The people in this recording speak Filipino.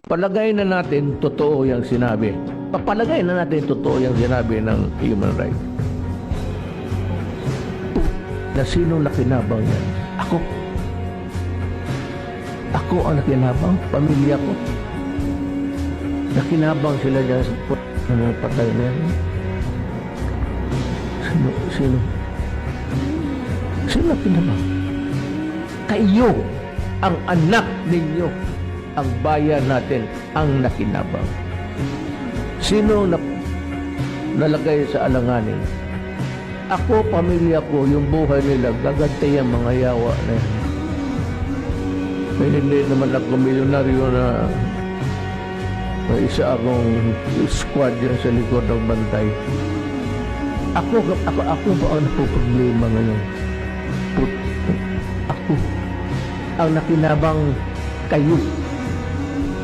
Palagay na natin totoo yung sinabi. Papalagay na natin totoo yung sinabi ng human rights. Na sino nakinabang yan? Ako. Ako ang nakinabang. Pamilya ko. Nakinabang sila dyan sa mga patay na yan. Sino? Sino nakinabang? Kayo, ang anak ninyo, ang bayan natin, ang nakinabang. Sino nalagay sa alanganin? Ako, pamilya ko, yung buhay nila, gagantay ang mga yawa na yan. May hindi naman ako milyonaryo na may isa akong squad yan sa likod ng bantay. Ako ba ang napoproblema ngayon? Ako ang nakinabang kayo.